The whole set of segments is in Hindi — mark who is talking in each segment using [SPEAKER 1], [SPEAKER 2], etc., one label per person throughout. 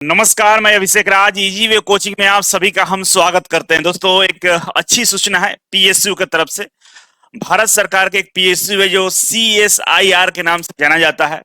[SPEAKER 1] नमस्कार, मैं अभिषेक राज इजी वे कोचिंग में आप सभी का हम स्वागत करते हैं। दोस्तों, एक अच्छी सूचना है पीएसयू की तरफ से। भारत सरकार के एक पीएसयू है जो सीएसआईआर के नाम से जाना जाता है।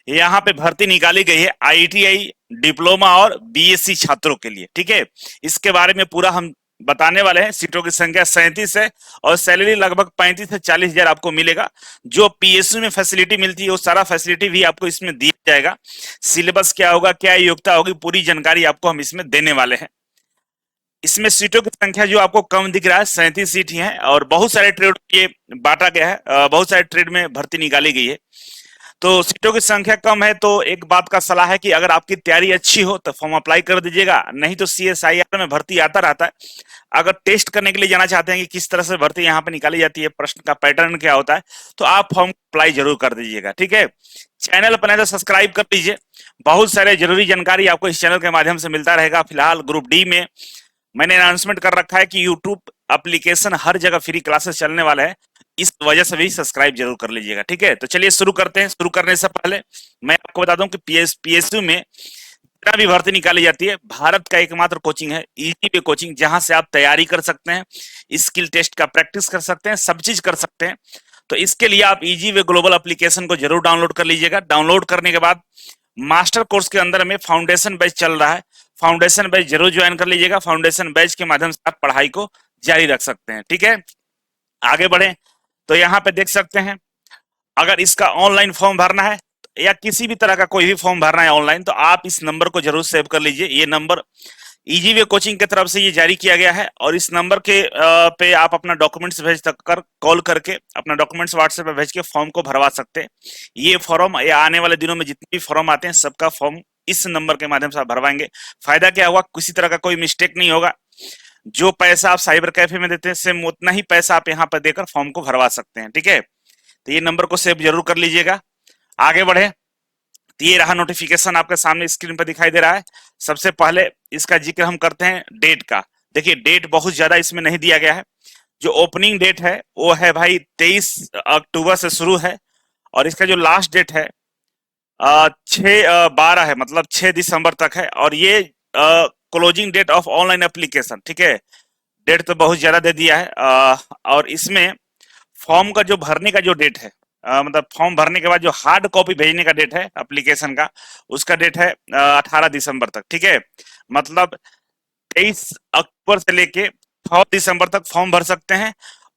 [SPEAKER 1] यहाँ पे भर्ती निकाली गई है आईटीआई, डिप्लोमा और बीएससी छात्रों के लिए। ठीक है, इसके बारे में पूरा हम बताने वाले हैं। सीटों की संख्या 37 है और सैलरी लगभग 35 से 40 हजार आपको मिलेगा। जो पीएसयू में फैसिलिटी मिलती है वो सारा फैसिलिटी भी आपको इसमें दिया जाएगा। सिलेबस क्या होगा, क्या योग्यता होगी, पूरी जानकारी आपको हम इसमें देने वाले हैं। इसमें सीटों की संख्या जो आपको कम दिख रहा है, 37 सीट ही है और बहुत सारे ट्रेड ये बांटा गया है। बहुत सारे ट्रेड में भर्ती निकाली गई है। तो सीटों की संख्या कम है तो एक बात का सलाह है कि अगर आपकी तैयारी अच्छी हो तो फॉर्म अप्लाई कर दीजिएगा, नहीं तो सीएसआईआर में भर्ती आता रहता है। अगर टेस्ट करने के लिए जाना चाहते हैं कि किस तरह से भर्ती यहाँ पे निकाली जाती है, प्रश्न का पैटर्न क्या होता है, तो आप फॉर्म अप्लाई जरूर कर दीजिएगा। ठीक है, चैनल पर नए तो सब्सक्राइब कर लीजिए। बहुत सारे जरूरी जानकारी आपको इस चैनल के माध्यम से मिलता रहेगा। फिलहाल ग्रुप डी में मैंने अनाउंसमेंट कर रखा है कि यूट्यूब एप्लीकेशन हर जगह फ्री क्लासेस चलने वाला है, इस वजह से भी सब्सक्राइब जरूर कर लीजिएगा। ठीक है, तो चलिए शुरू करते हैं। शुरू करने से पहले मैं आपको बता दूं कि पीएसयू में जितना भी भर्ती निकाली जाती है, भारत का एकमात्र कोचिंग है इजी वे कोचिंग, जहां से आप तैयारी कर सकते हैं, स्किल टेस्ट का प्रैक्टिस कर सकते हैं, सब चीज कर सकते हैं। तो इसके लिए आप इजी वे ग्लोबल एप्लीकेशन को जरूर डाउनलोड कर लीजिएगा। डाउनलोड करने के बाद मास्टर कोर्स के अंदर में फाउंडेशन बैच चल रहा है, फाउंडेशन बैच जरूर ज्वाइन कर लीजिएगा। फाउंडेशन बैच के माध्यम से आप पढ़ाई को जारी रख सकते हैं। ठीक है, आगे बढ़े तो यहाँ पे देख सकते हैं, अगर इसका ऑनलाइन फॉर्म भरना है या किसी भी तरह का कोई भी फॉर्म भरना है ऑनलाइन, तो आप इस नंबर को जरूर सेव कर लीजिए। ये नंबर इजी वे कोचिंग की तरफ से ये जारी किया गया है और इस नंबर के पे आप अपना डॉक्यूमेंट्स भेज कर कॉल करके अपना डॉक्यूमेंट्स व्हाट्सएप पे भेज के फॉर्म को भरवा सकते हैं। ये फॉर्म या आने वाले दिनों में जितने भी फॉर्म आते हैं सबका फॉर्म इस नंबर के माध्यम से आप भरवाएंगे। फायदा क्या हुआ, किसी तरह का कोई मिस्टेक नहीं होगा। जो पैसा आप साइबर कैफे में देते हैं सेम उतना ही पैसा आप यहाँ पर देकर फॉर्म को भरवा सकते हैं। ठीक है, तो ये नंबर को सेव जरूर कर लीजिएगा। आगे बढ़े तो ये रहा नोटिफिकेशन आपके सामने स्क्रीन पर दिखाई दे रहा है। सबसे पहले इसका जिक्र हम करते हैं डेट का। देखिए, डेट बहुत ज्यादा इसमें नहीं दिया गया है। जो ओपनिंग डेट है वो है भाई 23 अक्टूबर से शुरू है और इसका जो लास्ट डेट है 6/12 है, मतलब 6 दिसंबर तक है। और ये closing date of online application. ठीक है, डेट तो बहुत ज्यादा दे दिया है। और इसमें फॉर्म का जो भरने का जो डेट है, मतलब फॉर्म भरने के बाद जो हार्ड कॉपी भेजने का डेट है एप्लीकेशन का, उसका डेट है 18 दिसंबर तक। ठीक है, मतलब 23 अक्टूबर से लेके 6 दिसंबर तक फॉर्म भर सकते हैं।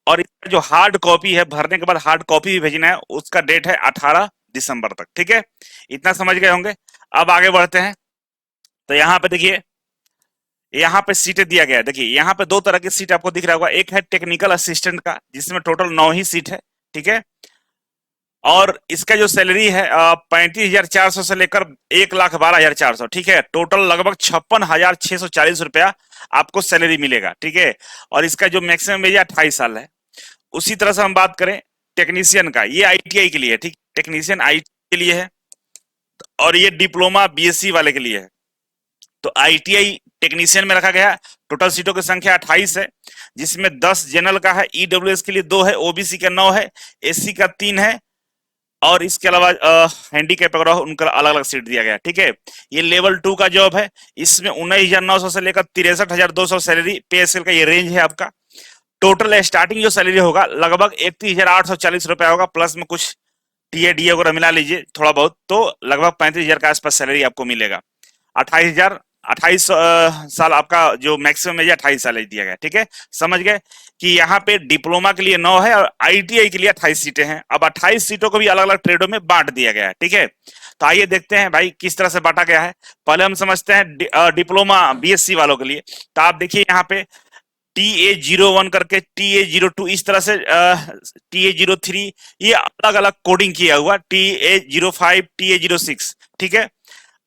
[SPEAKER 1] और इसका जो हार्ड कॉपी है, भरने के बाद हार्ड कॉपी भी भेजना है, उसका डेट है 18 दिसंबर तक। ठीक है, इतना समझ गए होंगे। अब आगे बढ़ते हैं तो यहाँ पे देखिए, यहाँ पे सीटें दिया गया है। देखिए, यहाँ पे दो तरह की सीट आपको दिख रहा होगा। एक है टेक्निकल असिस्टेंट का, जिसमें टोटल 9 ही सीट है। ठीक है, और इसका जो सैलरी है 35,400 से लेकर 1,12,400। ठीक है, टोटल लगभग 56,640 रुपया आपको सैलरी मिलेगा। ठीक है, और इसका जो मैक्सिमम एज 28 साल है। उसी तरह से हम बात करें टेक्नीशियन का, ये आईटीआई के लिए है। ठीक, टेक्नीशियन आईटीआई के लिए है और ये डिप्लोमा बीएससी वाले के लिए है। तो आईटीआई टेक्नीशियन में रखा गया है। टोटल सीटों की संख्या 28 है, जिसमें 10 जनरल का है, ईडब्ल्यूएस के लिए 2 है, ओबीसी का 9 है, एससी का 3 है और इसके अलावा हैंडीकैप वगैरह उनका अलग अलग सीट दिया गया। ठीक है, ये लेवल 2 का जॉब है। इसमें 19,900 से लेकर 63,200 सैलरी पे स्केल का ये रेंज है आपका। टोटल स्टार्टिंग जो सैलरी होगा लगभग 31,840 रुपया होगा, प्लस में कुछ टीए वगैरह मिला लीजिए थोड़ा बहुत, तो लगभग 35,000 के आसपास सैलरी आपको मिलेगा। 28 साल आपका जो मैक्सिमम है 28 साल दिया गया। ठीक है, समझ गए कि यहाँ पे डिप्लोमा के लिए 9 है और आईटीआई के लिए 28 सीटें हैं। अब 28 सीटों को भी अलग अलग ट्रेडों में बांट दिया गया है। ठीक है, तो आइए देखते हैं भाई किस तरह से बांटा गया है। पहले हम समझते हैं डिप्लोमा बीएससी वालों के लिए। तो आप देखिए यहाँ पे TA01 करके TA02, इस तरह से TA03, ये अलग अलग कोडिंग किया हुआ, TA05, TA06। ठीक है,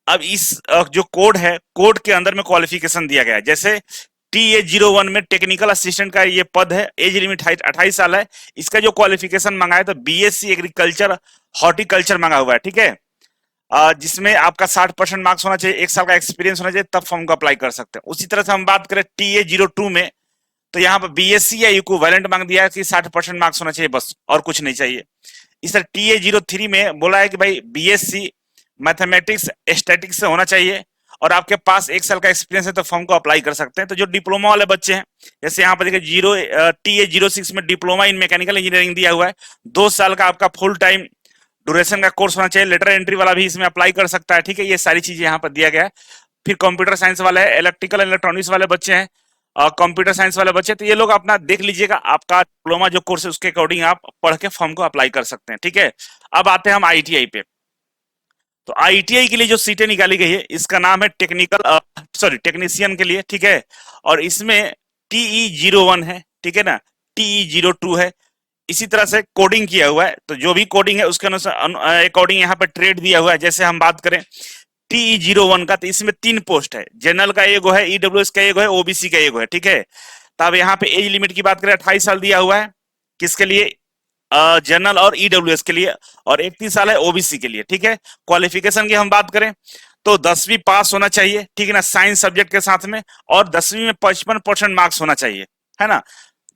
[SPEAKER 1] अब इस जो कोड है, कोड के अंदर में क्वालिफिकेशन दिया गया है। जैसे TA01 में टेक्निकल असिस्टेंट का ये पद है, एज लिमिट 28 साल है। इसका जो क्वालिफिकेशन मांगा है तो बीएससी एग्रीकल्चर हॉर्टिकल्चर मांगा हुआ है। ठीक है, जिसमें आपका 60% मार्क्स होना चाहिए, 1 साल का एक्सपीरियंस होना चाहिए, तब फॉर्म को अप्लाई कर सकते हैं। उसी तरह से हम बात करें TA02 में, तो यहाँ पर बीएससी या इक्विवेलेंट मांग दिया है कि 60% मार्क्स होना चाहिए बस, और कुछ नहीं चाहिए। इस तरह TA03 में बोला है कि भाई बीएससी मैथमेटिक्स स्टैटिक्स से होना चाहिए और आपके पास 1 साल का एक्सपीरियंस है तो फॉर्म को अप्लाई कर सकते हैं। तो जो डिप्लोमा वाले बच्चे हैं, जैसे यहाँ पर देखिए TA06 में डिप्लोमा इन मैकेनिकल इंजीनियरिंग दिया हुआ है, 2 साल का आपका फुल टाइम ड्यूरेशन का कोर्स होना चाहिए। लेटर एंट्री वाला भी इसमें अप्लाई कर सकता है, ठीक है। ये सारी चीजें यहाँ पर दिया गया है। फिर कंप्यूटर साइंस वाला है, इलेक्ट्रिकल इलेक्ट्रॉनिक्स वाले बच्चे हैं, कंप्यूटर साइंस वाले बच्चे, तो ये लोग अपना देख लीजिएगा, आपका डिप्लोमा जो कोर्स है उसके अकॉर्डिंग आप पढ़ के फॉर्म को अप्लाई कर सकते हैं, ठीक है। अब आते हैं हम ITI पे। तो ITI के लिए जो सीटें निकाली गई है, इसका नाम है टेक्नीशियन के लिए, ठीक है। और इसमें TE01 है, ठीक है ना, TE02 है। इसी तरह से कोडिंग किया हुआ है, तो जो भी कोडिंग है उसके अनुसार अकॉर्डिंग यहाँ पे ट्रेड दिया हुआ है। जैसे हम बात करें TE01 का, तो इसमें 3 पोस्ट है, जनरल का एगो है, EWS का एगो है, OBC का एगो है, ठीक है। तो अब यहाँ पे एज लिमिट की बात करें, 28 साल दिया हुआ है, किसके लिए, जनरल और EWS के लिए, और 31 साल है OBC के लिए, ठीक है। क्वालिफिकेशन की हम बात करें तो 10वीं पास होना चाहिए, ठीक है ना, साइंस सब्जेक्ट के साथ में, और 10वीं में 55% मार्क्स होना चाहिए, है ना।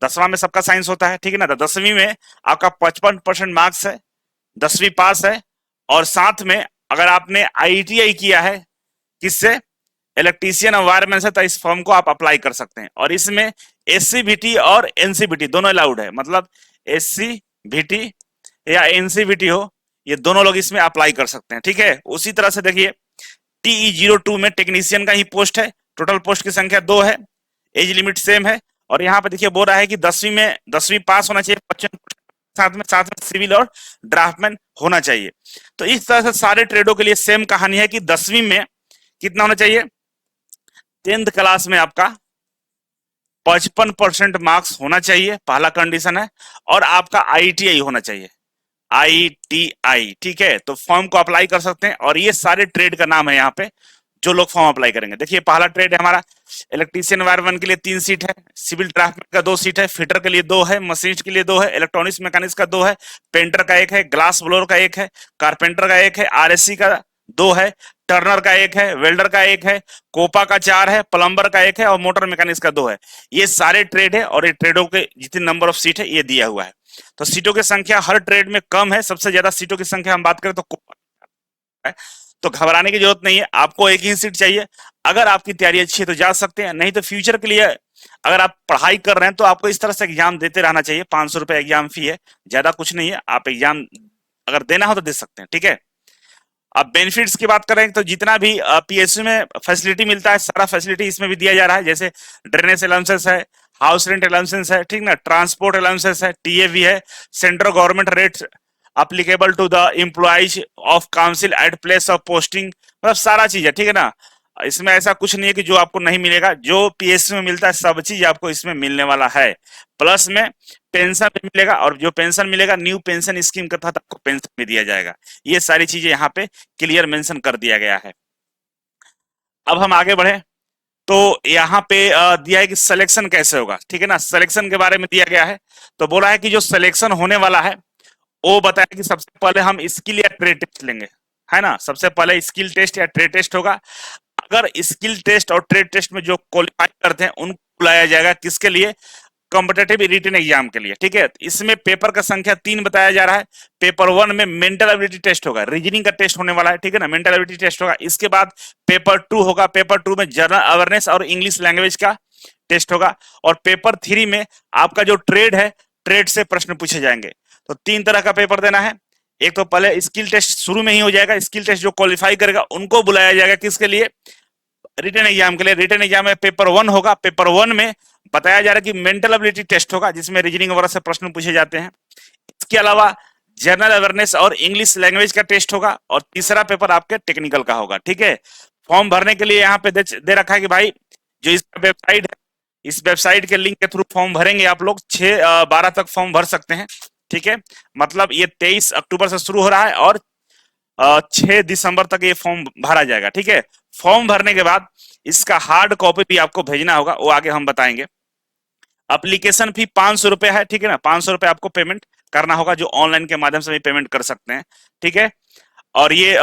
[SPEAKER 1] 10वां में सबका साइंस होता है, ठीक है ना। तो 10वीं में आपका 55% मार्क्स है, 10वीं पास है, और साथ में अगर आपने ITI किया है किससे, इलेक्ट्रीशियन एनवायरमेंट से, तो इस फॉर्म को आप अप्लाई कर सकते हैं। और इसमें SCVT और NCVT दोनों अलाउड है, मतलब SCVT या NCVT हो, ये दोनों लोग इसमें अप्लाई कर सकते हैं, ठीक है। उसी तरह से देखिए TE02 में टेक्नीशियन का ही पोस्ट है, टोटल पोस्ट की संख्या 2 है, एज लिमिट सेम है। और यहाँ पे देखिए बोल रहा है कि 10वीं पास होना चाहिए, 55 साथ में सिविल और ड्राफ्टमैन होना चाहिए। तो इस तरह से सारे ट्रेडों के लिए सेम कहानी है कि 10वीं में कितना होना चाहिए, 10th क्लास में आपका 55% मार्क्स होना चाहिए, पहला कंडीशन है। और आपका ITI होना चाहिए, ITI, ठीक है। तो फॉर्म को अप्लाई कर सकते हैं। और ये सारे ट्रेड का नाम है यहाँ पे जो लोग फॉर्म अप्लाई करेंगे। देखिए पहला ट्रेड है हमारा, इलेक्ट्रीशियन वायर के लिए 3 सीट है, सिविल ड्राफ्टमैन का 2 सीट है, फिटर के लिए 2 है, मशीनिस्ट के लिए 2 है, इलेक्ट्रॉनिक्स मैकेनिक्स का 2 है, पेंटर का 1 है, ग्लास ब्लोअर का 1 है, कारपेंटर का 1 है, RSC का 2 है, टर्नर का 1 है, वेल्डर का 1 है, कोपा का 4 है, प्लम्बर का 1 है, और मोटर मैकेनिक्स का 2 है। ये सारे ट्रेड है, और ये ट्रेडों के जितने नंबर ऑफ सीट है ये दिया हुआ है। तो सीटों की संख्या हर ट्रेड में कम है, सबसे ज्यादा सीटों की संख्या हम बात करें तो कोपा है। तो घबराने की जरूरत नहीं है, आपको एक ही सीट चाहिए। अगर आपकी तैयारी अच्छी है तो जा सकते हैं, नहीं तो फ्यूचर के लिए अगर आप पढ़ाई कर रहे हैं तो आपको इस तरह से एग्जाम देते रहना चाहिए। 500 रुपए एग्जाम फी है, ज्यादा कुछ नहीं है। आप एग्जाम अगर देना हो तो दे सकते हैं, ठीक है। अब बेनिफिट्स की बात करें तो जितना भी PSU में फैसिलिटी मिलता है, सारा फैसिलिटी इसमें भी दिया जा रहा है। जैसे ड्रेनेज अलाउंसेस है, हाउस रेंट अलाउंसेस है, ठीक ना, ट्रांसपोर्ट अलाउंसेस है, TAV है, central government rate applicable to the employees of council at place of posting, मतलब सारा चीज है, ठीक है ना। इसमें ऐसा कुछ नहीं है कि जो आपको नहीं मिलेगा, जो PSU में मिलता है सब चीज आपको इसमें मिलने वाला है। प्लस में पेंशन भी मिलेगा, और जो पेंशन मिलेगा न्यू पेंशन स्कीम के तहत आपको पेंशन भी दिया जाएगा। ये सारी चीजें यहाँ पे क्लियर मेंशन कर दिया गया है। अब हम आगे बढ़े तो यहाँ पे दिया है कि सिलेक्शन कैसे होगा, ठीक है ना। सिलेक्शन के बारे में दिया गया है, तो बोला है कि जो सिलेक्शन होने वाला है वो बताया कि सबसे पहले हम स्किल या ट्रेड टेस्ट लेंगे, है ना। सबसे पहले स्किल टेस्ट या ट्रेड टेस्ट होगा। अगर स्किल टेस्ट और ट्रेड टेस्ट में जो क्वालिफाई करते हैं उनको बुलाया जाएगा, किसके लिए, कॉम्पिटेटिव रिटन एग्जाम के लिए, ठीक है। इसमें पेपर का संख्या 3 बताया जा रहा है। पेपर 1 में मेंटल एबिलिटी टेस्ट होगा, रीजनिंग का टेस्ट होने वाला है, ठीक है ना, मेंटल एबिलिटी टेस्ट होगा। इसके बाद पेपर 2 होगा, पेपर 2 में जनरल अवेयरनेस और इंग्लिश लैंग्वेज का टेस्ट होगा। और पेपर 3 में आपका जो ट्रेड है, ट्रेड से प्रश्न पूछे जाएंगे। तो 3 तरह का पेपर देना है। एक तो पहले स्किल टेस्ट शुरू में ही हो जाएगा, स्किल टेस्ट जो क्वालिफाई करेगा उनको बुलाया जाएगा, किसके लिए, रिटन एग्जाम के लिए। रिटन एग्जाम में पेपर 1 होगा, पेपर 1 में बताया जा रहा है कि मेंटल एबिलिटी टेस्ट होगा, जिसमें रीजनिंग वगैरह से प्रश्न पूछे जाते हैं। इसके अलावा जनरल अवेयरनेस और इंग्लिश लैंग्वेज का टेस्ट होगा, और तीसरा पेपर आपके टेक्निकल का होगा, ठीक है। फॉर्म भरने के लिए यहाँ पे दे रखा है कि भाई जो इसका वेबसाइट है, इस वेबसाइट के लिंक के थ्रू फॉर्म भरेंगे आप लोग, 6-12 तक फॉर्म भर सकते हैं, ठीक है। मतलब ये 23 अक्टूबर से शुरू हो रहा है और 6 दिसंबर तक ये फॉर्म भरा जाएगा, ठीक है। फॉर्म भरने के बाद इसका हार्ड कॉपी भी आपको भेजना होगा, वो आगे हम बताएंगे। एप्लीकेशन फी 500 रुपए है, ठीक है ना, 500 रुपए आपको पेमेंट करना होगा, जो ऑनलाइन के माध्यम से भी पेमेंट कर सकते हैं, ठीक है। और ये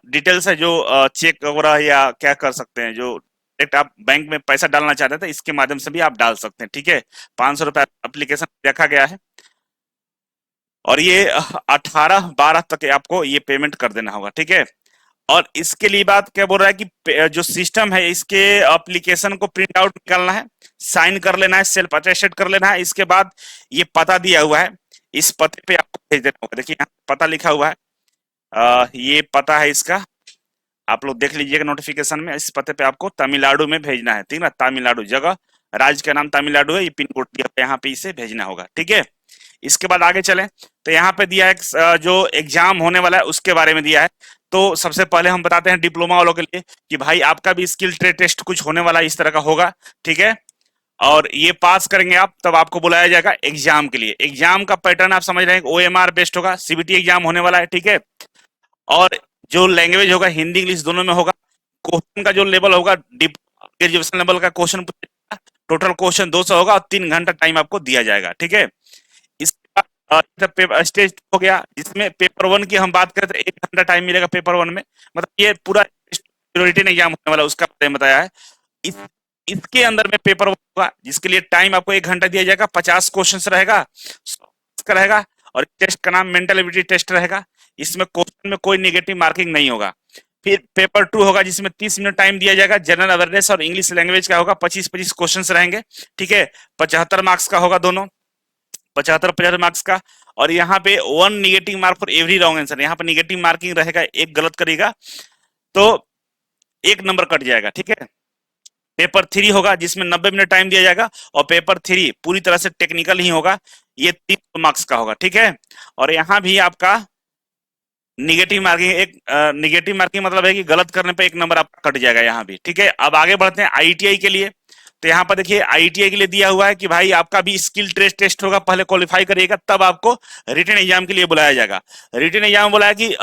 [SPEAKER 1] डिटेल्स है, जो चेक वगैरह या क्या कर सकते हैं, जो डायरेक्ट आप बैंक में पैसा डालना चाहते हैं तो इसके माध्यम से भी आप डाल सकते हैं, ठीक है। 500 रुपए एप्लीकेशन रखा गया है, और ये 18-12 तक आपको ये पेमेंट कर देना होगा, ठीक है। और इसके लिए बात क्या बोल रहा है कि जो सिस्टम है इसके एप्लीकेशन को प्रिंट आउट निकालना है, साइन कर लेना है, सेल्फ अटेस्टेड कर लेना है। इसके बाद ये पता दिया हुआ है, इस पते पे आपको भेज देना होगा। देखिए यहाँ पता लिखा हुआ है, ये पता है इसका, आप लोग देख लीजिएगा नोटिफिकेशन में। इस पते पे आपको तमिलनाडु में भेजना है, ठीक ना, तमिलनाडु जगह, राज्य का नाम तमिलनाडु है, ये पिन कोड दिया यहाँ पे इसे भेजना होगा, ठीक है। इसके बाद आगे चलें तो यहाँ पे दिया है जो एग्जाम होने वाला है उसके बारे में दिया है। तो सबसे पहले हम बताते हैं डिप्लोमा वालों के लिए कि भाई आपका भी स्किल ट्रेड टेस्ट कुछ होने वाला है, इस तरह का होगा, ठीक है। और ये पास करेंगे आप तब आपको बुलाया जाएगा एग्जाम के लिए। एग्जाम का पैटर्न आप समझ रहे हैं, OMR बेस्ड होगा, CBT एग्जाम होने वाला है, ठीक है। और जो लैंग्वेज होगा हिंदी इंग्लिश दोनों में होगा। क्वेश्चन का जो लेवल होगा ग्रेजुएशन लेवल का क्वेश्चन, टोटल क्वेश्चन 200 होगा और 3 घंटा टाइम आपको दिया जाएगा, ठीक है। इसके बाद स्टेज हो गया, जिसमें पेपर 1 की हम बात करें तो 1 घंटा टाइम मिलेगा पेपर 1 में, मतलब ये पूरा रिटन एग्जाम होने वाला उसका बारे में बताया है। इस इसके अंदर में पेपर होगा जिसके लिए टाइम आपको 1 घंटा दिया जाएगा, 50 क्वेश्चन रहेगा, 100 का रहेगा। और टेस्ट का नाम मेंटल एबिलिटी टेस्ट रहेगा। इसमें क्वेश्चन में कोई नेगेटिव मार्किंग नहीं होगा। फिर पेपर 2 होगा जिसमें 30 मिनट टाइम दिया जाएगा, जनरल अवेयरनेस और इंग्लिश लैंग्वेज का होगा, 25-25 क्वेश्चन रहेंगे, ठीक है। 75 मार्क्स का होगा दोनों, 75-50 मार्क्स का। और यहाँ पे 1 negative mark for every wrong answer, यहाँ पे निगेटिव मार्किंग रहेगा, एक गलत करेगा तो 1 नंबर कट जाएगा, ठीक है। पेपर 3 होगा जिसमें 90 मिनट टाइम दिया जाएगा और पेपर 3 पूरी तरह से टेक्निकल ही होगा, ये 300 मार्क्स का होगा, ठीक है। और यहाँ भी आपका निगेटिव मार्किंग, एक निगेटिव मार्किंग मतलब है कि गलत करने पे 1 नंबर आपका कट जाएगा यहाँ भी, ठीक है। अब आगे बढ़ते हैं IITI के लिए। तो यहाँ पर देखिए IITI के लिए दिया हुआ है कि भाई आपका भी स्किल टेस्ट टेस्ट होगा, पहले क्वालिफाई करिएगा तब आपको रिटन एग्जाम के लिए बुलाया जाएगा। रिटन एग्जाम बुलाया कि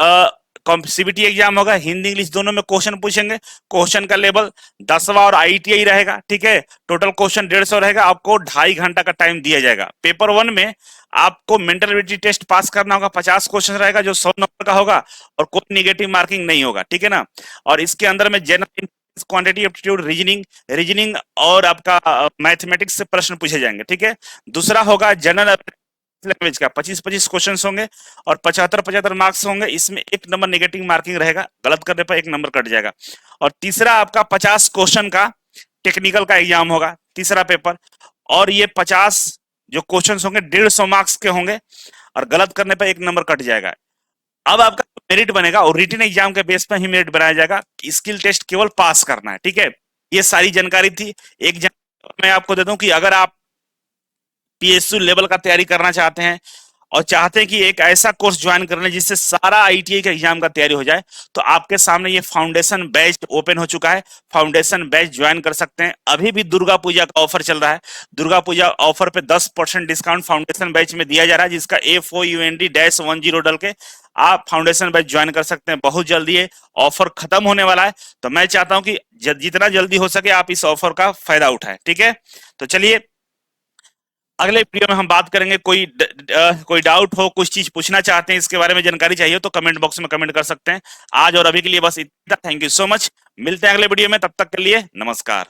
[SPEAKER 1] CBT एग्जाम होगा, हिंदी इंग्लिश दोनों में क्वेश्चन पूछेंगे, क्वेश्चन का लेवल 10वां और IITI रहेगा, ठीक है। टोटल क्वेश्चन 150 रहेगा, आपको 2.5 घंटा का टाइम दिया जाएगा। पेपर 1 में आपको मेंटल एबिलिटी टेस्ट पास करना होगा, 50 क्वेश्चन रहेगा जो 100 नंबर का होगा और कोई निगेटिव मार्किंग नहीं होगा, ठीक है ना। और इसके अंदर में general quantity aptitude, reasoning reasoning और आपका मैथमेटिक्स से प्रश्न पूछे जाएंगे, ठीक है। दूसरा होगा जनरल लैंग्वेज का, 25-25 क्वेश्चन होंगे और 75-75 मार्क्स होंगे। इसमें 1 नंबर नेगेटिव मार्किंग रहेगा, गलत करने पर 1 नंबर कट जाएगा। और तीसरा आपका 50 क्वेश्चन का टेक्निकल का एग्जाम होगा, तीसरा पेपर। और ये 50 जो क्वेश्चन होंगे 150 मार्क्स के होंगे और गलत करने पर 1 नंबर कट जाएगा। अब आपका मेरिट बनेगा और रिटन एग्जाम के बेस पर ही मेरिट बनाया जाएगा, स्किल टेस्ट केवल पास करना है, ठीक है। ये सारी जानकारी थी। एक मैं आपको दे दूं कि अगर आप PSU लेवल का तैयारी करना चाहते हैं और चाहते हैं कि एक ऐसा कोर्स ज्वाइन कर लें जिससे सारा IITI का एग्जाम का तैयारी हो जाए, तो आपके सामने ये फाउंडेशन बैच ओपन हो चुका है। फाउंडेशन बैच ज्वाइन कर सकते हैं। अभी भी दुर्गा पूजा का ऑफर चल रहा है। दुर्गा पूजा ऑफर पे 10% डिस्काउंट फाउंडेशन बैच में दिया जा रहा है, जिसका FOUND-10 डल के आप फाउंडेशन बैच ज्वाइन कर सकते हैं। बहुत जल्दी ये ऑफर खत्म होने वाला है, तो मैं चाहता हूं कि जितना जल्दी हो सके आप इस ऑफर का फायदा उठाएं, ठीक है। तो चलिए अगले वीडियो में हम बात करेंगे। कोई डाउट हो, कुछ चीज पूछना चाहते हैं, इसके बारे में जानकारी चाहिए तो कमेंट बॉक्स में कमेंट कर सकते हैं। आज और अभी के लिए बस इतना। Thank you so much. मिलते हैं अगले वीडियो में, तब तक के लिए नमस्कार।